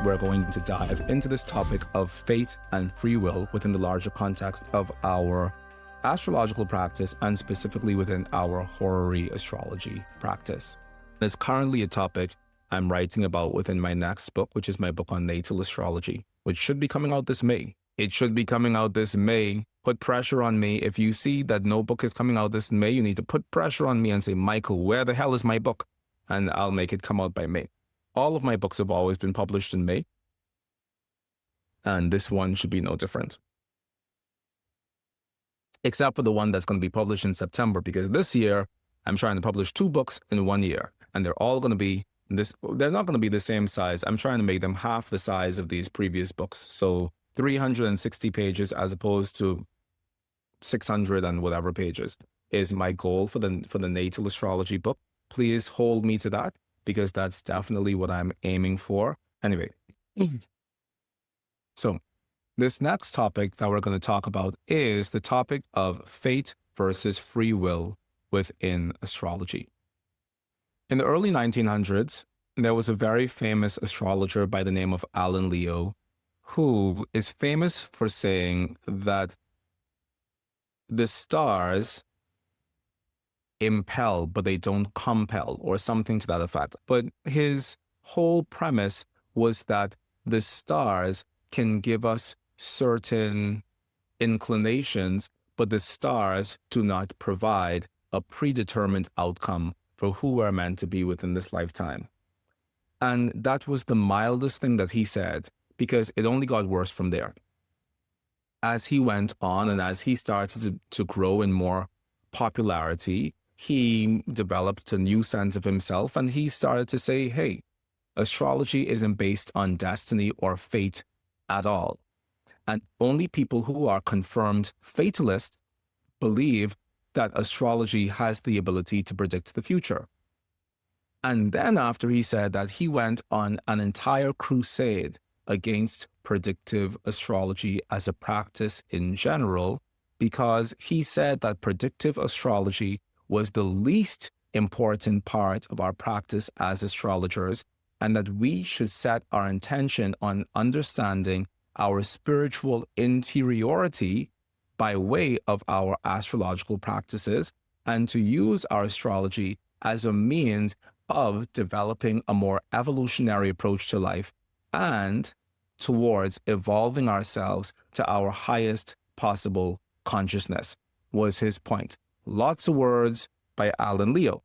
we're going to dive into this topic of fate and free will within the larger context of our astrological practice and specifically within our Horary Astrology practice. It's currently a topic I'm writing about within my next book, which is my book on natal astrology, which should be coming out this May. It should be coming out this May. Put pressure on me. If you see that no book is coming out this May, you need to put pressure on me and say, Mychal, where the hell is my book? And I'll make it come out by May. All of my books have always been published in May, and this one should be no different. Except for the one that's going to be published in September, because this year I'm trying to publish 2 books in 1 year, and they're all going to be they're not going to be the same size. I'm trying to make them half the size of these previous books. So 360 pages as opposed to 600 and whatever pages is my goal for the natal astrology book. Please hold me to that, because that's definitely what I'm aiming for. Anyway, so this next topic that we're going to talk about is the topic of fate versus free will within astrology. In the early 1900s, there was a very famous astrologer by the name of Alan Leo, who is famous for saying that the stars impel, but they don't compel, or something to that effect. But his whole premise was that the stars can give us certain inclinations, but the stars do not provide a predetermined outcome for who we're meant to be within this lifetime. And that was the mildest thing that he said, because it only got worse from there. As he went on and as he started to grow in more popularity, he developed a new sense of himself, and he started to say, hey, astrology isn't based on destiny or fate at all. And only people who are confirmed fatalists believe that astrology has the ability to predict the future. And then after he said that, he went on an entire crusade against predictive astrology as a practice in general, because he said that predictive astrology was the least important part of our practice as astrologers, and that we should set our intention on understanding our spiritual interiority by way of our astrological practices, and to use our astrology as a means of developing a more evolutionary approach to life and towards evolving ourselves to our highest possible consciousness, was his point. Lots of words by Alan Leo.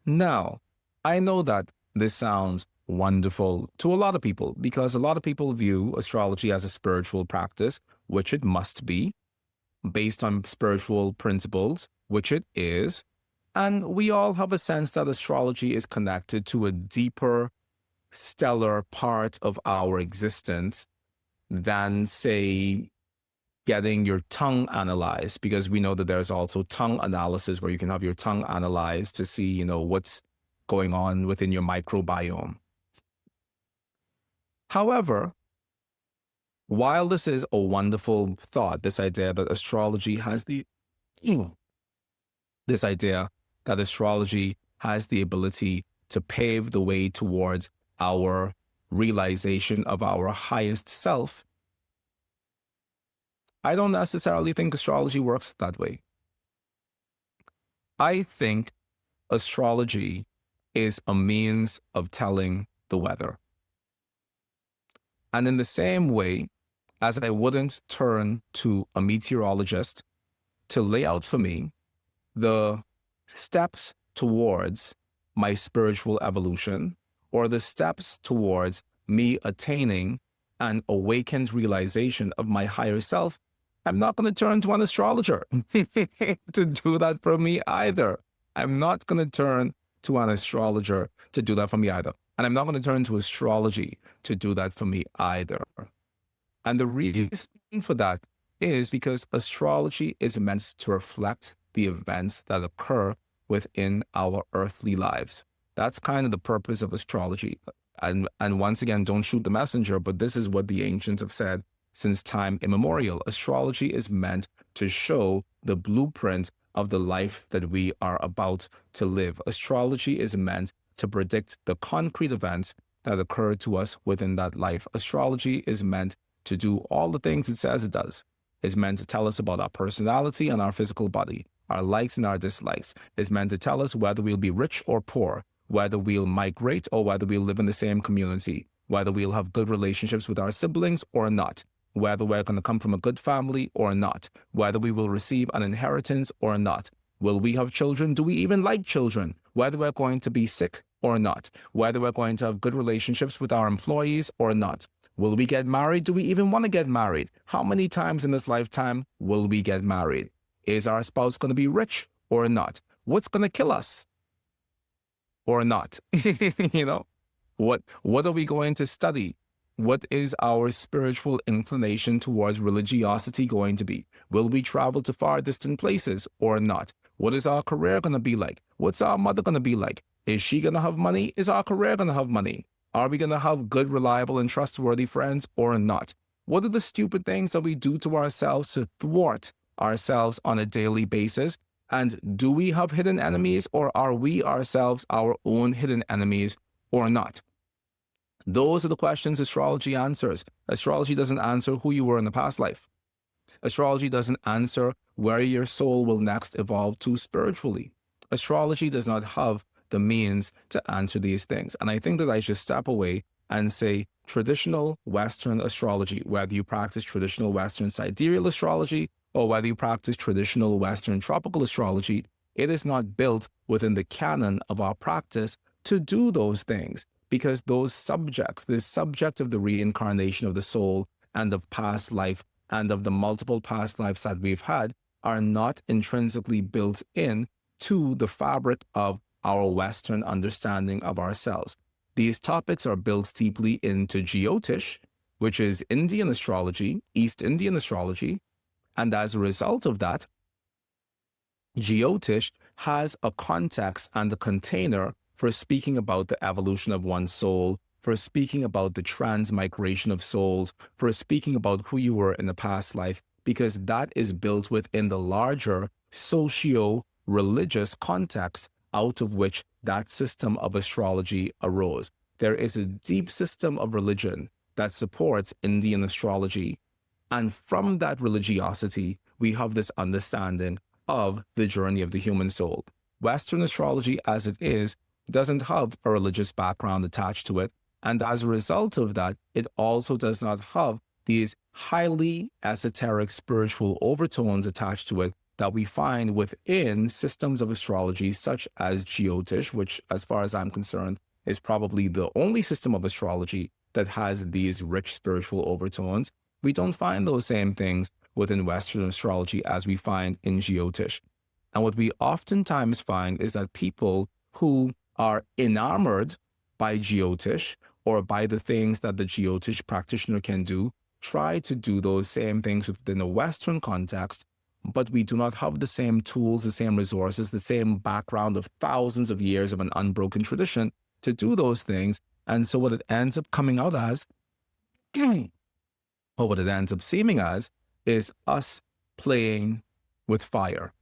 Now, I know that this sounds wonderful to a lot of people, because a lot of people view astrology as a spiritual practice, which it must be, based on spiritual principles, which it is. And we all have a sense that astrology is connected to a deeper, stellar part of our existence than, say, getting your tongue analyzed, because we know that there's also tongue analysis where you can have your tongue analyzed to see, what's going on within your microbiome. However, while this is a wonderful thought, this idea that astrology has the ability to pave the way towards our realization of our highest self, I don't necessarily think astrology works that way. I think astrology is a means of telling the weather. And in the same way as I wouldn't turn to a meteorologist to lay out for me the steps towards my spiritual evolution, or the steps towards me attaining an awakened realization of my higher self, I'm not going to turn to an astrologer to do that for me either. I'm not going to turn to an astrologer to do that for me either. And I'm not going to turn to astrology to do that for me either. And the reason for that is because astrology is meant to reflect the events that occur within our earthly lives. That's kind of the purpose of astrology. And once again, don't shoot the messenger, but this is what the ancients have said since time immemorial. Astrology is meant to show the blueprint of the life that we are about to live. Astrology is meant to predict the concrete events that occurred to us within that life. Astrology is meant to do all the things it says it does. It's meant to tell us about our personality and our physical body, our likes and our dislikes. It's meant to tell us whether we'll be rich or poor, whether we'll migrate or whether we'll live in the same community, whether we'll have good relationships with our siblings or not, whether we're going to come from a good family or not, whether we will receive an inheritance or not. Will we have children? Do we even like children? Whether we're going to be sick or not, whether we're going to have good relationships with our employees or not. Will we get married? Do we even want to get married? How many times in this lifetime will we get married? Is our spouse going to be rich or not? What's going to kill us or not? You know, what are we going to study? What is our spiritual inclination towards religiosity going to be? Will we travel to far distant places or not? What is our career going to be like? What's our mother going to be like? Is she going to have money? Is our career going to have money? Are we going to have good, reliable, and trustworthy friends or not? What are the stupid things that we do to ourselves to thwart ourselves on a daily basis? And do we have hidden enemies, or are we ourselves our own hidden enemies or not? Those are the questions astrology answers. Astrology doesn't answer who you were in the past life. Astrology doesn't answer where your soul will next evolve to spiritually. Astrology does not have the means to answer these things. And I think that I should step away and say traditional Western astrology, whether you practice traditional Western sidereal astrology or whether you practice traditional Western tropical astrology, it is not built within the canon of our practice to do those things, because those subjects, the subject of the reincarnation of the soul and of past life and of the multiple past lives that we've had, are not intrinsically built in to the fabric of our Western understanding of ourselves. These topics are built deeply into Jyotish, which is Indian astrology, East Indian astrology, and as a result of that, Jyotish has a context and a container for speaking about the evolution of one's soul, for speaking about the transmigration of souls, for speaking about who you were in the past life, because that is built within the larger socio-religious context out of which that system of astrology arose. There is a deep system of religion that supports Indian astrology. And from that religiosity, we have this understanding of the journey of the human soul. Western astrology, as it is, doesn't have a religious background attached to it. And as a result of that, it also does not have these highly esoteric spiritual overtones attached to it that we find within systems of astrology such as Jyotish, which, as far as I'm concerned, is probably the only system of astrology that has these rich spiritual overtones. We don't find those same things within Western astrology as we find in Jyotish. And what we oftentimes find is that people who are enamored by Jyotish or by the things that the Jyotish practitioner can do try to do those same things within a Western context, but we do not have the same tools, the same resources, the same background of thousands of years of an unbroken tradition to do those things. And so what it ends up coming out as, or what it ends up seeming as, is us playing with fire,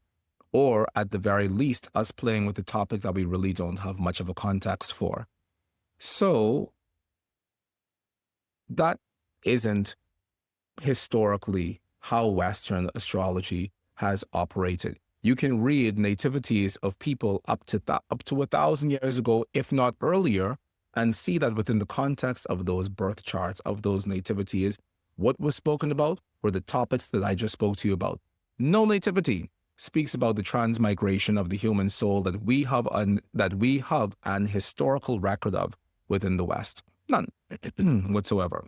or at the very least, us playing with a topic that we really don't have much of a context for. So that isn't historically how Western astrology has operated. You can read nativities of people up to 1,000 years ago, if not earlier, and see that within the context of those birth charts, of those nativities, what was spoken about were the topics that I just spoke to you about. No nativity speaks about the transmigration of the human soul that we have an historical record of within the West. None whatsoever.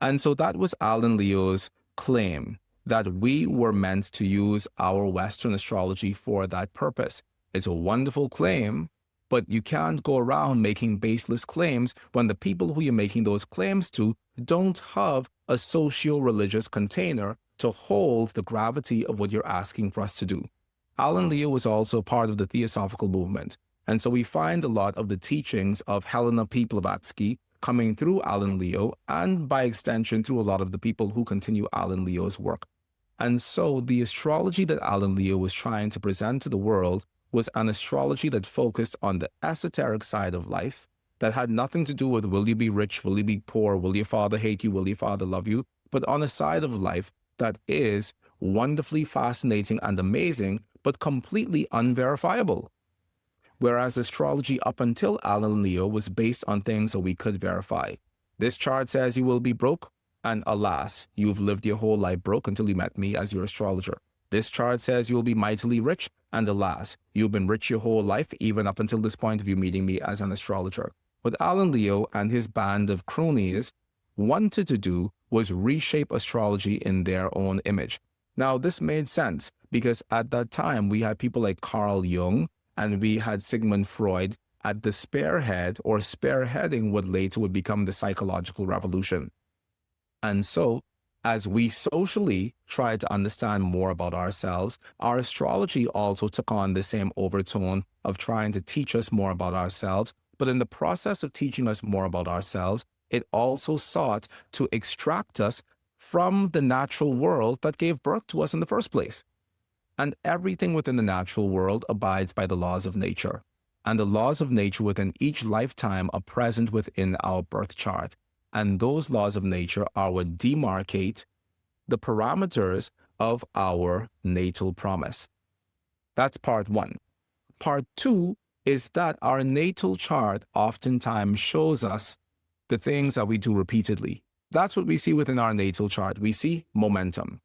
And so that was Alan Leo's claim, that we were meant to use our Western astrology for that purpose. It's a wonderful claim, but you can't go around making baseless claims when the people who you're making those claims to don't have a socio-religious container to hold the gravity of what you're asking for us to do. Alan Leo was also part of the Theosophical movement, and so we find a lot of the teachings of Helena P. Blavatsky coming through Alan Leo, and by extension through a lot of the people who continue Alan Leo's work. And so the astrology that Alan Leo was trying to present to the world was an astrology that focused on the esoteric side of life, that had nothing to do with will you be rich, will you be poor, will your father hate you, will your father love you, but on a side of life that is wonderfully fascinating and amazing, but completely unverifiable. Whereas astrology up until Alan Leo was based on things that we could verify. This chart says you will be broke, and alas, you've lived your whole life broke until you met me as your astrologer. This chart says you will be mightily rich, and alas, you've been rich your whole life, even up until this point of you meeting me as an astrologer. What Alan Leo and his band of cronies wanted to do was reshape astrology in their own image. Now, this made sense because at that time we had people like Carl Jung and we had Sigmund Freud at the spearhead or spearheading what later would become the psychological revolution. And so, as we socially tried to understand more about ourselves, our astrology also took on the same overtone of trying to teach us more about ourselves. But in the process of teaching us more about ourselves, it also sought to extract us from the natural world that gave birth to us in the first place. And everything within the natural world abides by the laws of nature. And the laws of nature within each lifetime are present within our birth chart. And those laws of nature are what demarcate the parameters of our natal promise. That's part one. Part two is that our natal chart oftentimes shows us the things that we do repeatedly. That's what we see within our natal chart. We see momentum.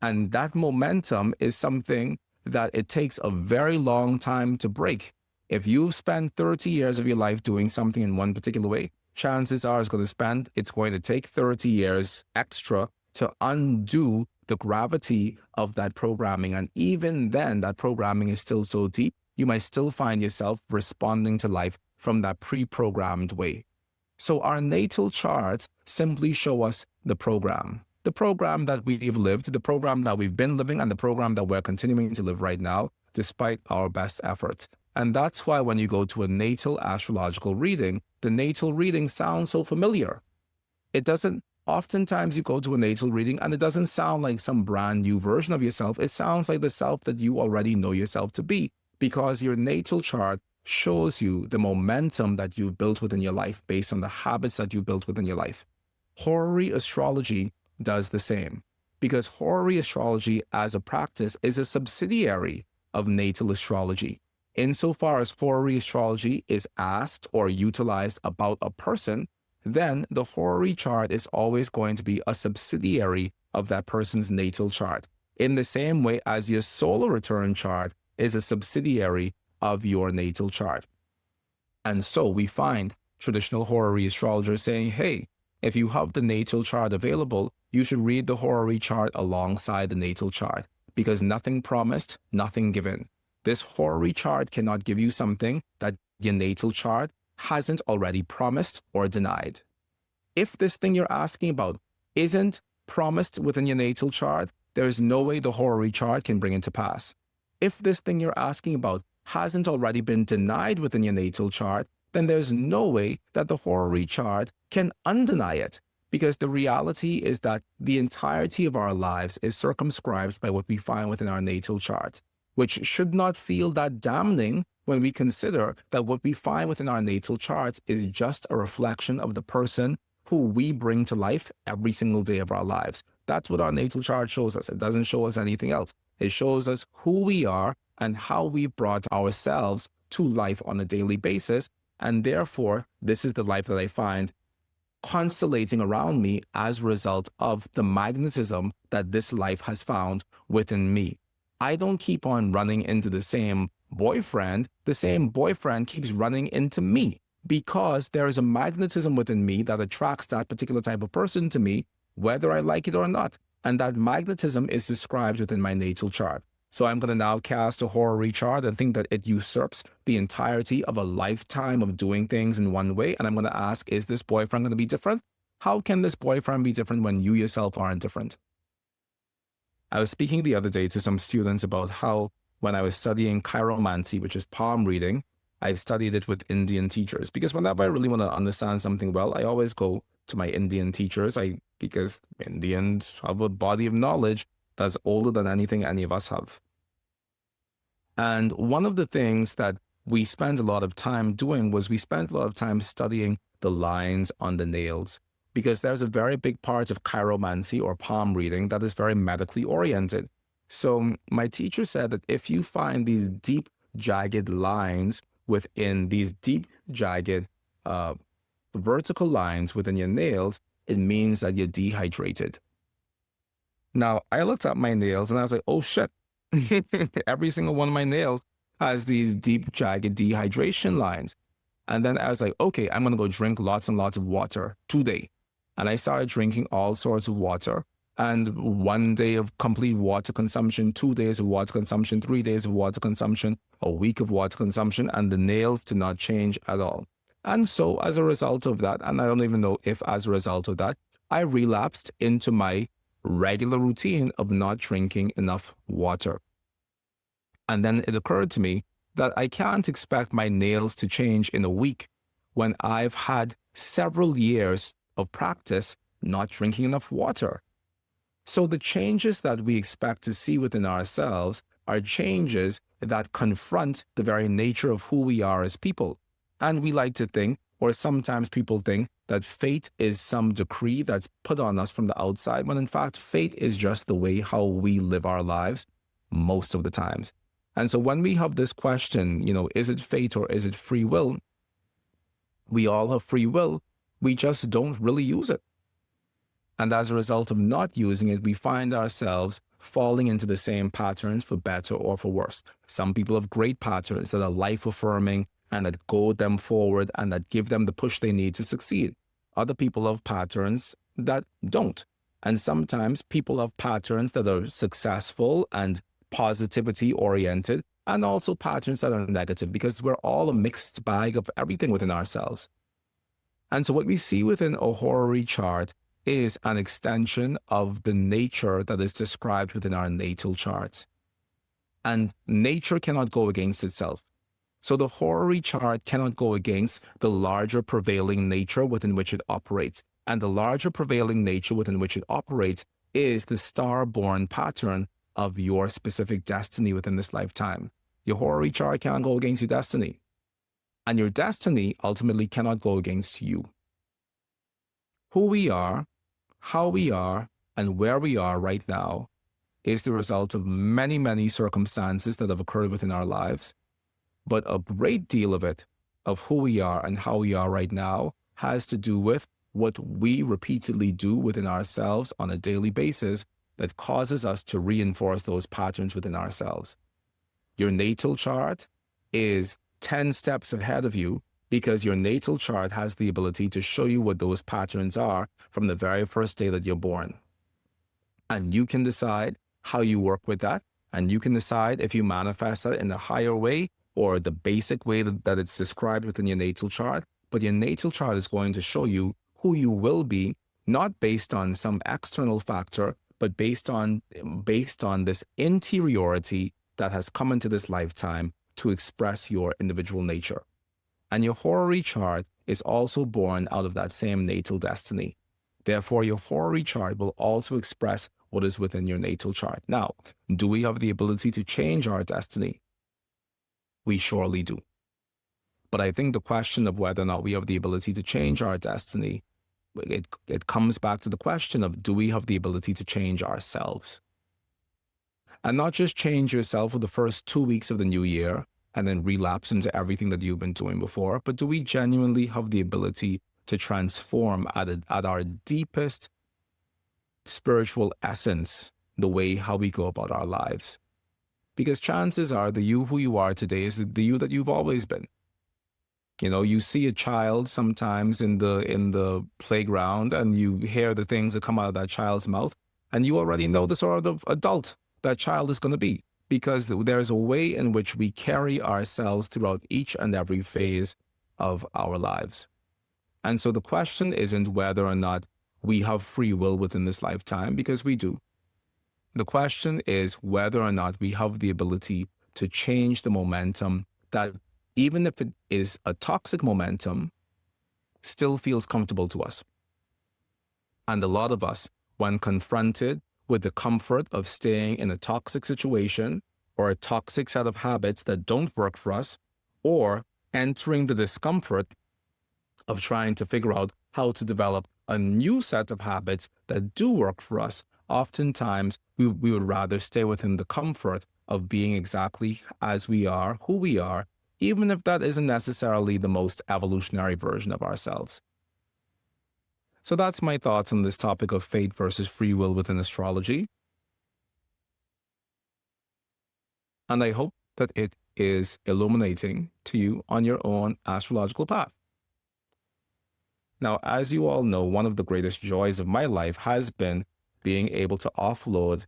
And that momentum is something that it takes a very long time to break. If you've spent 30 years of your life doing something in one particular way, chances are it's going to take 30 years extra to undo the gravity of that programming. And even then, that programming is still so deep, you might still find yourself responding to life from that pre-programmed way. So our natal charts simply show us the program that we've lived, the program that we've been living, and the program that we're continuing to live right now, despite our best efforts. And that's why when you go to a natal astrological reading, the natal reading sounds so familiar. It doesn't, oftentimes you go to a natal reading and it doesn't sound like some brand new version of yourself. It sounds like the self that you already know yourself to be, because your natal chart shows you the momentum that you've built within your life based on the habits that you've built within your life. Horary astrology does the same, because horary astrology as a practice is a subsidiary of natal astrology. Insofar as horary astrology is asked or utilized about a person, then the horary chart is always going to be a subsidiary of that person's natal chart, in the same way as your solar return chart is a subsidiary of your natal chart. And so we find traditional horary astrologers saying, hey, if you have the natal chart available, you should read the horary chart alongside the natal chart, because nothing promised, nothing given. This horary chart cannot give you something that your natal chart hasn't already promised or denied. If this thing you're asking about isn't promised within your natal chart, there is no way the horary chart can bring it to pass. If this thing you're asking about hasn't already been denied within your natal chart, then there's no way that the horary chart can undeny it, because the reality is that the entirety of our lives is circumscribed by what we find within our natal chart, which should not feel that damning when we consider that what we find within our natal charts is just a reflection of the person who we bring to life every single day of our lives. That's what our natal chart shows us. It doesn't show us anything else. It shows us who we are and how we've brought ourselves to life on a daily basis. And therefore, this is the life that I find constellating around me as a result of the magnetism that this life has found within me. I don't keep on running into the same boyfriend. The same boyfriend keeps running into me, because there is a magnetism within me that attracts that particular type of person to me, whether I like it or not. And that magnetism is described within my natal chart. So I'm going to now cast a horary chart and think that it usurps the entirety of a lifetime of doing things in one way. And I'm going to ask, is this boyfriend going to be different? How can this boyfriend be different when you yourself aren't different? I was speaking the other day to some students about how when I was studying chiromancy, which is palm reading, I studied it with Indian teachers, because whenever I really want to understand something well, I always go to my Indian teachers, because Indians have a body of knowledge that's older than anything any of us have. And one of the things that we spent a lot of time doing was we spent a lot of time studying the lines on the nails, because there's a very big part of chiromancy or palm reading that is very medically oriented. So my teacher said that if you find these deep, jagged lines within these deep, jagged vertical lines within your nails, it means that you're dehydrated. Now, I looked at my nails and I was like, oh shit, every single one of my nails has these deep, jagged dehydration lines. And then I was like, okay, I'm going to go drink lots and lots of water today. And I started drinking all sorts of water. And 1 day of complete water consumption, 2 days of water consumption, 3 days of water consumption, a week of water consumption, and the nails did not change at all. And so as a result of that, and I don't even know if as a result of that, I relapsed into my regular routine of not drinking enough water. And then it occurred to me that I can't expect my nails to change in a week when I've had several years of practice not drinking enough water. So the changes that we expect to see within ourselves are changes that confront the very nature of who we are as people. And we like to think, or sometimes people think, that fate is some decree that's put on us from the outside, when in fact, fate is just the way how we live our lives most of the times. And so when we have this question, is it fate or is it free will? We all have free will. We just don't really use it. And as a result of not using it, we find ourselves falling into the same patterns for better or for worse. Some people have great patterns that are life-affirming and that goad them forward and that give them the push they need to succeed. Other people have patterns that don't. And sometimes people have patterns that are successful and positivity-oriented, and also patterns that are negative, because we're all a mixed bag of everything within ourselves. And so what we see within a horary chart is an extension of the nature that is described within our natal charts. And nature cannot go against itself. So the horary chart cannot go against the larger prevailing nature within which it operates. And the larger prevailing nature within which it operates is the star-born pattern of your specific destiny within this lifetime. Your horary chart cannot go against your destiny. And your destiny ultimately cannot go against you. Who we are, how we are, and where we are right now is the result of many, many circumstances that have occurred within our lives. But a great deal of it, of who we are and how we are right now, has to do with what we repeatedly do within ourselves on a daily basis that causes us to reinforce those patterns within ourselves. Your natal chart is 10 steps ahead of you, because your natal chart has the ability to show you what those patterns are from the very first day that you're born. And you can decide how you work with that, and you can decide if you manifest that in a higher way or the basic way that it's described within your natal chart. But your natal chart is going to show you who you will be, not based on some external factor, but based on this interiority that has come into this lifetime to express your individual nature. And your horary chart is also born out of that same natal destiny. Therefore, your horary chart will also express what is within your natal chart. Now, do we have the ability to change our destiny? We surely do. But I think the question of whether or not we have the ability to change our destiny, it comes back to the question of, do we have the ability to change ourselves? And not just change yourself for the first 2 weeks of the new year and then relapse into everything that you've been doing before, but do we genuinely have the ability to transform at our deepest spiritual essence the way how we go about our lives? Because chances are the you who you are today is the you that you've always been. You see a child sometimes in the playground and you hear the things that come out of that child's mouth, and you already know the sort of adult that child is going to be, because there's a way in which we carry ourselves throughout each and every phase of our lives. And so the question isn't whether or not we have free will within this lifetime, because we do. The question is whether or not we have the ability to change the momentum that, even if it is a toxic momentum, still feels comfortable to us. And a lot of us, when confronted with the comfort of staying in a toxic situation or a toxic set of habits that don't work for us, or entering the discomfort of trying to figure out how to develop a new set of habits that do work for us. Oftentimes, we would rather stay within the comfort of being exactly as we are, who we are, even if that isn't necessarily the most evolutionary version of ourselves. So that's my thoughts on this topic of fate versus free will within astrology. And I hope that it is illuminating to you on your own astrological path. Now, as you all know, one of the greatest joys of my life has been being able to offload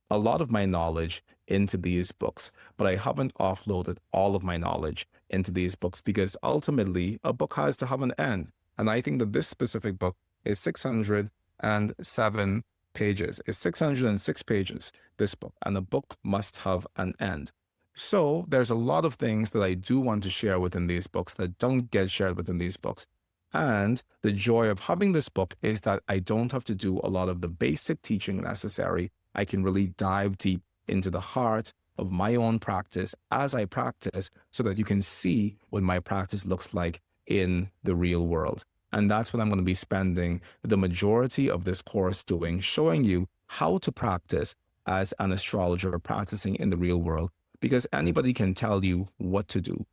a lot of my knowledge into these books, but I haven't offloaded all of my knowledge into these books because ultimately a book has to have an end. And I think that this specific book is 607 pages. It's 606 pages, this book, and a book must have an end. So there's a lot of things that I do want to share within these books that don't get shared within these books. And the joy of having this book is that I don't have to do a lot of the basic teaching necessary. I can really dive deep into the heart of my own practice as I practice so that you can see what my practice looks like in the real world. And that's what I'm going to be spending the majority of this course doing, showing you how to practice as an astrologer practicing in the real world, because anybody can tell you what to do,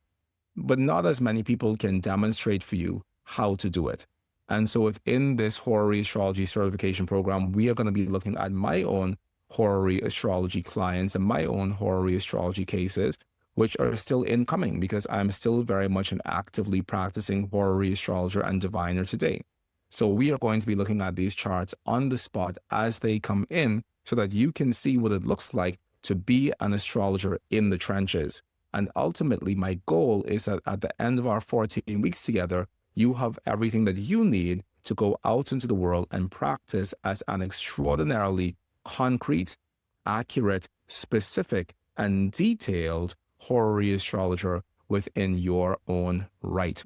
but not as many people can demonstrate for you how to do it. And so within this Horary Astrology certification program, we are going to be looking at my own Horary Astrology clients and my own Horary Astrology cases, which are still incoming because I'm still very much an actively practicing Horary Astrologer and diviner today. So we are going to be looking at these charts on the spot as they come in so that you can see what it looks like to be an astrologer in the trenches. And ultimately, my goal is that at the end of our 14 weeks together, you have everything that you need to go out into the world and practice as an extraordinarily concrete, accurate, specific, and detailed Horary astrologer within your own right.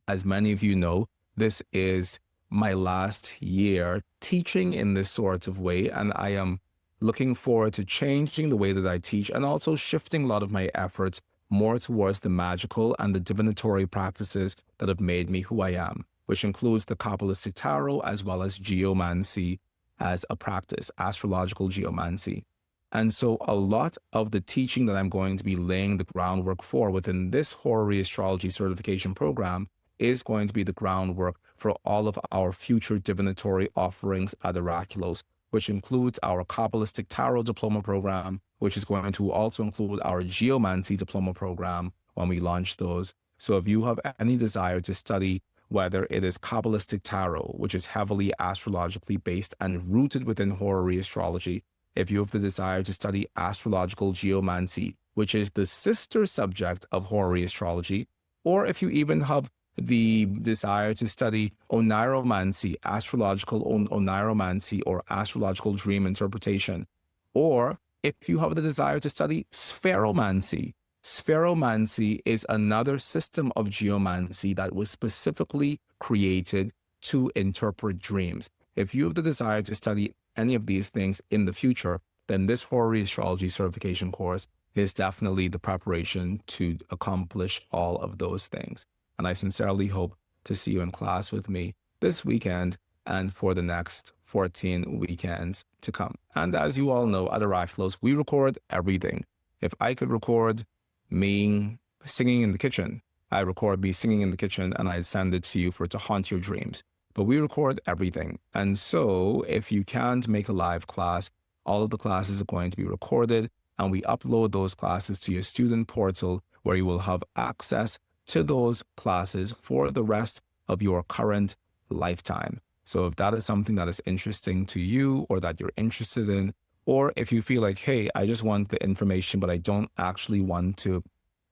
As many of you know, this is my last year teaching in this sort of way, and I am looking forward to changing the way that I teach and also shifting a lot of my efforts more towards the magical and the divinatory practices that have made me who I am, which includes the Kabbalistic tarot as well as geomancy as a practice, astrological geomancy. And so a lot of the teaching that I'm going to be laying the groundwork for within this Horary Astrology certification program is going to be the groundwork for all of our future divinatory offerings at Oraculos, which includes our Kabbalistic Tarot Diploma program, which is going to also include our Geomancy Diploma program when we launch those. So if you have any desire to study, whether it is Kabbalistic Tarot, which is heavily astrologically based and rooted within Horary Astrology, if you have the desire to study astrological geomancy, which is the sister subject of Horary Astrology, or if you even have the desire to study oniromancy, astrological oniromancy, or astrological dream interpretation, or if you have the desire to study spheromancy. Spheromancy is another system of geomancy that was specifically created to interpret dreams. If you have the desire to study any of these things in the future, then this Horary Astrology certification course is definitely the preparation to accomplish all of those things. And I sincerely hope to see you in class with me this weekend and for the next 14 weekends to come. And as you all know, at Oraculos, we record everything. If I could record me singing in the kitchen, I record me singing in the kitchen and I'd send it to you for it to haunt your dreams. But we record everything. And so if you can't make a live class, all of the classes are going to be recorded and we upload those classes to your student portal where you will have access to those classes for the rest of your current lifetime. So if that is something that is interesting to you or that you're interested in, or if you feel like, hey, I just want the information, but I don't actually want to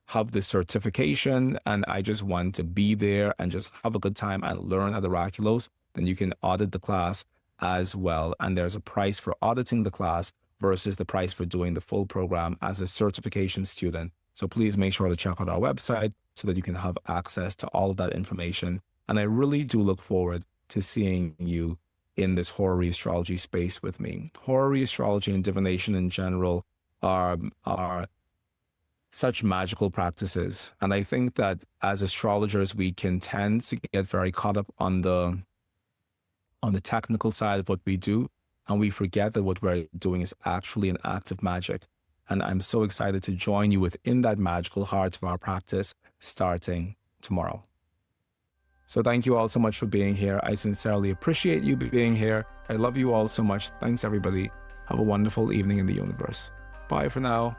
have the certification and I just want to be there and just have a good time and learn at Oraculos, then you can audit the class as well. And there's a price for auditing the class versus the price for doing the full program as a certification student. So please make sure to check out our website so that you can have access to all of that information. And I really do look forward to seeing you in this Horary Astrology space with me. Horary Astrology and divination in general are such magical practices. And I think that as astrologers, we can tend to get very caught up on the technical side of what we do, and we forget that what we're doing is actually an act of magic. And I'm so excited to join you within that magical heart of our practice starting tomorrow. So thank you all so much for being here. I sincerely appreciate you being here. I love you all so much. Thanks, everybody. Have a wonderful evening in the universe. Bye for now.